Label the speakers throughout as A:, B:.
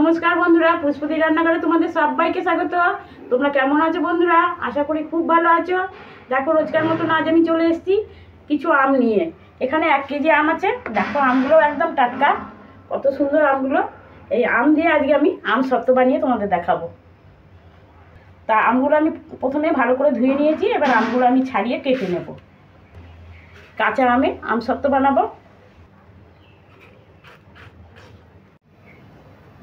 A: নমস্কার বন্ধুরা, পুষ্পতি রান্নাঘরে তোমাদের সবাইকে স্বাগত। তোমরা কেমন আছো বন্ধুরা? আশা করি খুব ভালো আছো। দেখো, রোজকার মতন আজ আমি চলে এসেছি কিছু আম নিয়ে। এখানে 1 কেজি আম আছে। দেখো, আমগুলো একদম টাটকা, কত সুন্দর আমগুলো। এই আম দিয়ে আজকে আমি আম সত্ত্ব বানিয়ে তোমাদের দেখাবো। তা আমগুলো আমি প্রথমে ভালো করে ধুয়ে নিয়েছি। এবার আমগুলো আমি ছাড়িয়ে কেটে নেব। কাঁচা আমে আম সত্ত্ব বানাবো।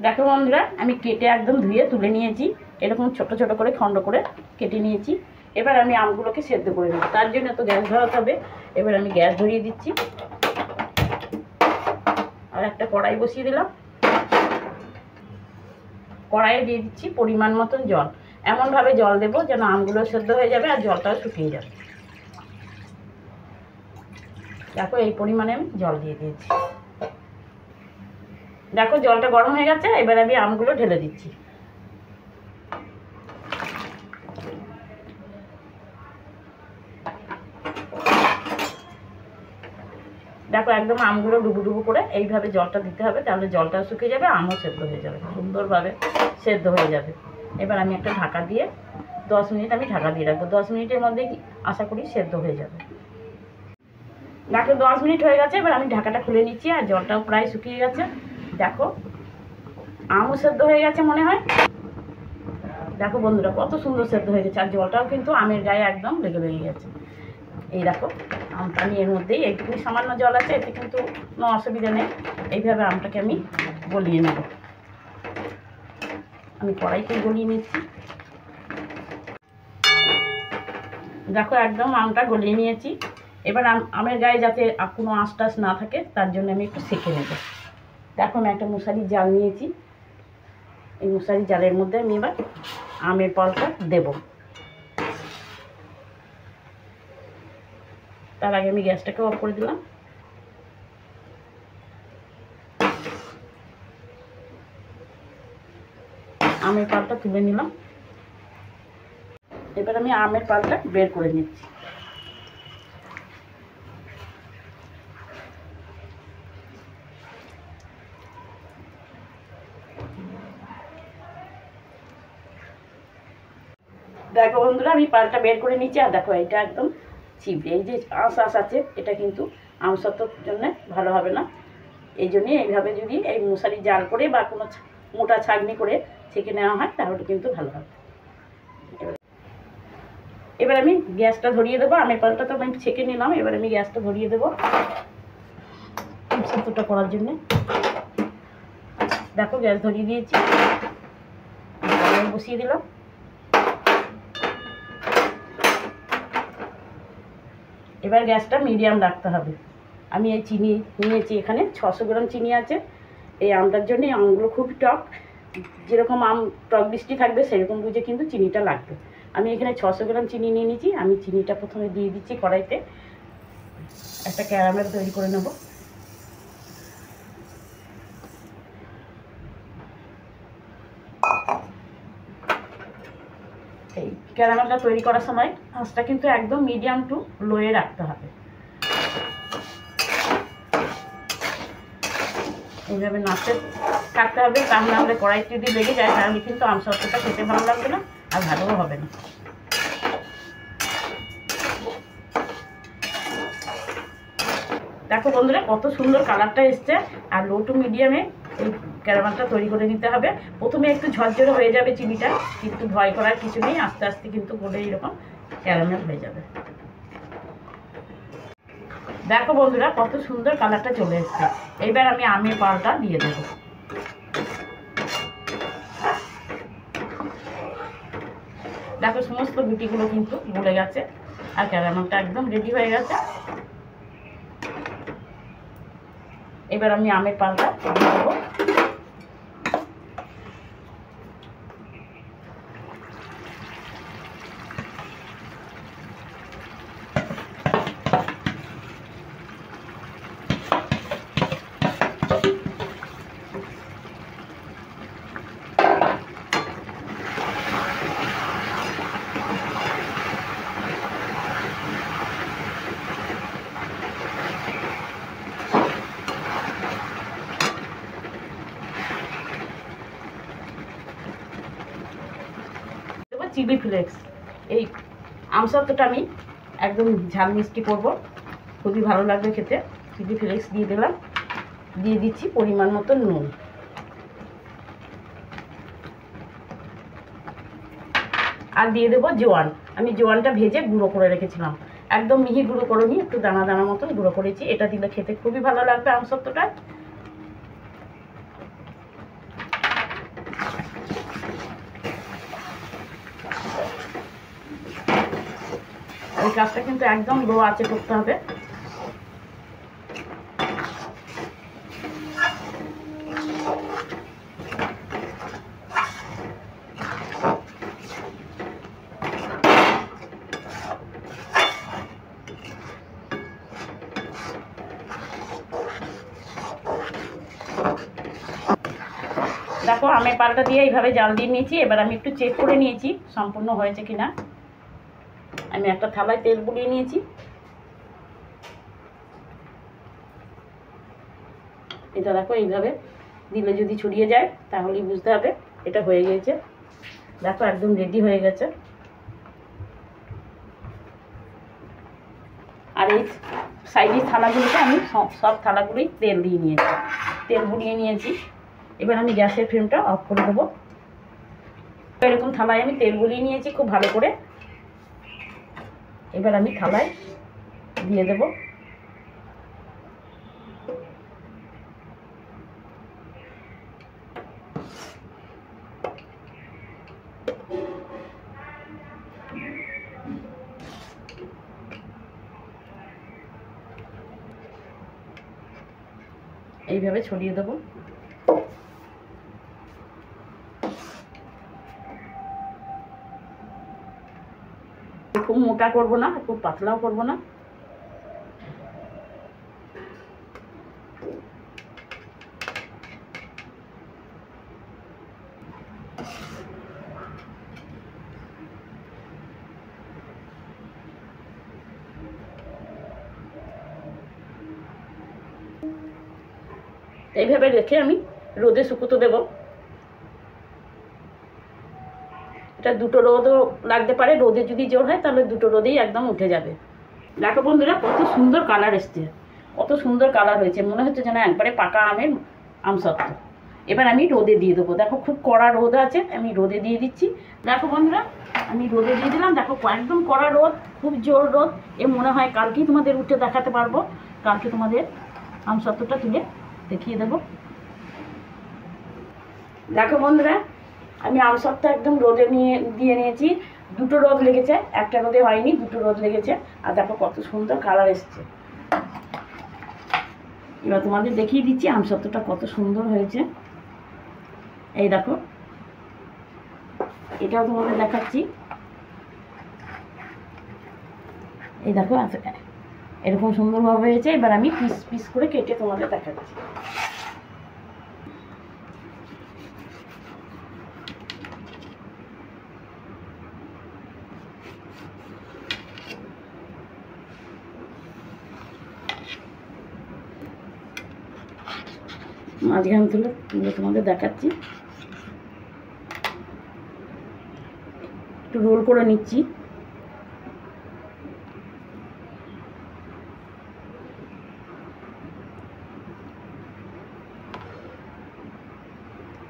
A: দেখো বন্ধুরা, আমি কেটে একদম ধুয়ে তুলে নিয়েছি। এরকম ছোট ছোট করে খণ্ড করে কেটে নিয়েছি। এবার আমি আমগুলোকে সেদ্ধ করে নেব। তার জন্য তো গ্যাস ধরাতে হবে। এবার আমি গ্যাস ধরিয়ে দিচ্ছি আর একটা কড়াই বসিয়ে দিলাম। কড়াইয়ে দিয়ে দিচ্ছি পরিমাণ মতন জল। এমনভাবে জল দেবো যেন আমগুলো সেদ্ধ হয়ে যাবে আর জলটাও শুকিয়ে যাবে। দেখো, এই পরিমাণে আমি জল দিয়ে দিয়েছি। দেখো, জলটা গরম হয়ে গেছে। এবার আমি আমগুলো ঢেলে দিচ্ছি। দেখো, একদম আমগুলো ডুবু ডুবু করে এইভাবে জলটা দিতে হবে, তাহলে জলটা শুকিয়ে যাবে, আমও সেদ্ধ হয়ে যাবে, সুন্দরভাবে সেদ্ধ হয়ে যাবে। এবার আমি একটা ঢাকা দিয়ে 10 মিনিট আমি ঢাকা দিয়ে রাখবো। 10 মিনিটের মধ্যেই আশা করি সেদ্ধ হয়ে যাবে। দেখো, 10 মিনিট হয়ে গেছে। এবার আমি ঢাকাটা খুলে নিচ্ছি আর জলটাও প্রায় শুকিয়ে গেছে। দেখো, আমও সেদ্ধ হয়ে গেছে মনে হয়। দেখো বন্ধুরা, কত সুন্দর সেদ্ধ হয়ে গেছে আর জলটাও কিন্তু আমের গায়ে একদম লেগে গেছে। এই দেখো, আমটা আমি এর মধ্যেই এইটুকুনি সামান্য জল আছে, এতে কিন্তু কোনো অসুবিধা নেই। এইভাবে আমটাকে আমি গলিয়ে নেব। আমি কড়াইতে গলিয়ে নিচ্ছি। দেখো, একদম আমটা গলিয়ে নিয়েছি। এবার আমের গায়ে যাতে কোনো আঁশ টাশ না থাকে তার জন্য আমি একটু সেঁকে নেব। দেখো, আমি একটা মশারির জাল নিয়েছি। এই মশারির জালের মধ্যে আমি এবার আমের পাল্পটা দেব। তার আগে আমি গ্যাসটাকে অফ করে দিলাম। আমের পাল্পটা তুলে নিলাম। এবার আমি আমের পাল্পটা বের করে নিচ্ছি। দেখো বন্ধুরা, আমি পাল্পটা বের করে নিচ্ছি। আর দেখো, এটা একদম চিবড়ে, এই যে আঁশ আছে, এটা কিন্তু আম সত্ত্বর জন্য ভালো হবে না। এই জন্যে এইভাবে যদি এই মশারি জাল করে বা কোনো মোটা ছাঁকনি করে ছেঁকে নেওয়া হয় তাহলে কিন্তু ভালো হবে। এবার আমি গ্যাসটা ধরিয়ে দেবো। আমের পাল্পটা তো আমি ছেঁকে নিলাম। এবার আমি গ্যাসটা ধরিয়ে দেবো আম সত্ত্বটা করার জন্যে। দেখো, গ্যাস ধরিয়ে দিয়েছি, বসিয়ে দিলাম। এবার গ্যাসটা মিডিয়াম রাখতে হবে। আমি এই চিনি নিয়েছি, এখানে 600 গ্রাম চিনি আছে। এই আমটার জন্য আমগুলো খুব টক, যেরকম আম টক মিষ্টি থাকবে সেরকম বুঝে কিন্তু চিনিটা লাগবে। আমি এখানে 600 গ্রাম চিনি নিয়ে নিয়েছি। আমি চিনিটা প্রথমে দিয়ে দিচ্ছি কড়াইতে। একটা ক্যারামেল তৈরি করে নেব। এই ক্যারামেলটা তৈরি করার সময় আঁচটা কিন্তু একদম মিডিয়াম টু লোয়ে রাখতে হবে। এইভাবে নাড়তে থাকতে হবে, তা না হলে কড়াইতে যদি লেগে যায় তাহলে কিন্তু আম সত্ত্বটা খেতে ভালো লাগবে না আর ভালোও হবে না। দেখো বন্ধুরা, কত সুন্দর কালারটা এসছে। আর লো টু মিডিয়ামে এই ক্যারামেলটা তৈরি করে নিতে হবে। প্রথমে একটু ঝরঝরে হয়ে যাবে চিনিটা, কিন্তু ভয় করার কিছু নেই। আস্তে আস্তে কিন্তু গলে এরকম ক্যারামেল হয়ে যাবে। দেখো বন্ধুরা, কত সুন্দর কালারটা চলে এসছে। এইবার আমি আমের পাল্পটা দিয়ে দেবো। দেখো, সমস্ত গুটিগুলো কিন্তু গলে গেছে আর ক্যারামেলটা একদম রেডি হয়ে গেছে। এবার আমি আমের পাল্পটা দিয়ে দেবো। Chilli flakes. এই আমসত্ত্বটা আমি একদম ঝাল মিষ্টি করবো, খুবই ভালো লাগবে খেতে। চিলি ফ্লেক্স দিয়ে দিলাম, দিয়ে দিচ্ছি পরিমাণ মতো নুন। আর দিয়ে দেবো জোয়ান। আমি জোয়ানটা ভেজে গুঁড়ো করে রেখেছিলাম, একদম মিহি গুঁড়ো করে নিয়ে একটু দানা দানা মতন গুঁড়ো করেছি। এটা দিলে খেতে খুবই ভালো লাগবে আমসত্ত্বটা। এই কাজটা কিন্তু একদম লো আঁচে করতে হবে। দেখো আমের পালটা দিয়ে এইভাবে জাল দিয়ে নিয়েছি। এবার আমি একটু চেক করে নিয়েছি সম্পূর্ণ হয়েছে কিনা। আমি একটা থালায় তেল বুলিয়ে নিয়েছি। এটা দেখো এইভাবে দিলে যদি ছড়িয়ে যায় তাহলেই বুঝতে হবে এটা হয়ে গেছে। দেখো একদম রেডি হয়ে গেছে। আর এই সাইডের থালাগুলোতে আমি সব থালাগুলোই তেল দিয়ে নিয়েছি, তেল বুলিয়ে নিয়েছি। এবার আমি গ্যাসের ফ্লেমটা অফ করে দেবো। এরকম থালায় আমি তেল বুলিয়ে নিয়েছি খুব ভালো করে। এবার আমি থালায় দিয়ে দেব। এইভাবে ছড়িয়ে দেবো। খুব মোটা করবো না, খুব পাতলাও করবো না। এইভাবে রেখে আমি রোদে শুকোতে দেবো। এটা দুটো রোদও লাগতে পারে, রোদে যদি জোর হয় তাহলে দুটো রোদেই একদম উঠে যাবে। দেখো বন্ধুরা কত সুন্দর কালার এসছে, কত সুন্দর কালার হয়েছে, মনে হচ্ছে যেন একবারে পাকা আমের আমসত্ত্ব। এবার আমি রোদে দিয়ে দেবো। দেখো খুব কড়া রোদ আছে, আমি রোদে দিয়ে দিচ্ছি। দেখো বন্ধুরা আমি রোদে দিয়ে দিলাম। দেখো একদম কড়া রোদ, খুব জোর রোদ। এ মনে হয় কালকেই তোমাদের উঠে দেখাতে পারবো। কালকে তোমাদের আমসত্ত্বটা তুলে দেখিয়ে দেবো। দেখো বন্ধুরা আমি আমসত্ত্ব একদম রোদে দিয়ে নিয়েছি। দুটো রোদ লেগেছে, একটা রোদে হয়নি, দুটো রোদ লেগেছে। আর দেখো কত সুন্দর কালার এসছে। এবার তোমাদের দেখিয়ে দিচ্ছি আমসত্ত্বটা কত সুন্দর হয়েছে। এই দেখো এটাও তোমাদের দেখাচ্ছি। এই দেখো এরকম সুন্দরভাবে হয়েছে। এবার আমি পিস পিস করে কেটে তোমাদের দেখাচ্ছি। মাঝখান তুলে তোমাদের দেখাচ্ছি। একটু রোল করে নিচ্ছি।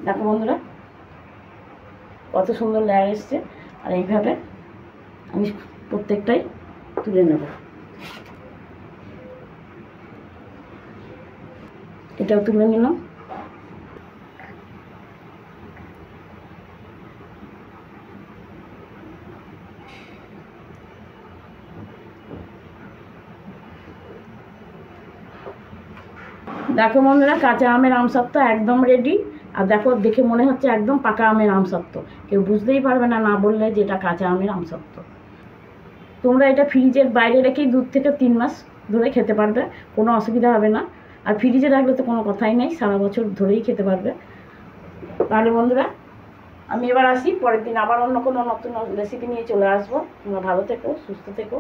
A: দেখো বন্ধুরা কত সুন্দর লেয়ার এসছে। আর এইভাবে আমি প্রত্যেকটাই তুলে নেব। এটাও তুলে নিলাম। দেখো বন্ধুরা কাঁচা আমের আমসত্ত্ব একদম রেডি। আর দেখো দেখে মনে হচ্ছে একদম পাকা আমের আমসত্ত্ব, কেউ বুঝতেই পারবে না না বললে যে এটা কাঁচা আমের আমসত্ত্ব। তোমরা এটা ফ্রিজের বাইরে রেখেই 2 থেকে 3 মাস ধরে খেতে পারবে, কোনো অসুবিধা হবে না। আর ফ্রিজে রাখলে তো কোনো কথাই নেই, সারা বছর ধরেই খেতে পারবে। তাহলে বন্ধুরা আমি এবার আসি, পরের দিন আবার অন্য কোনো নতুন রেসিপি নিয়ে চলে আসবো। তোমরা ভালো থেকো, সুস্থ থেকো।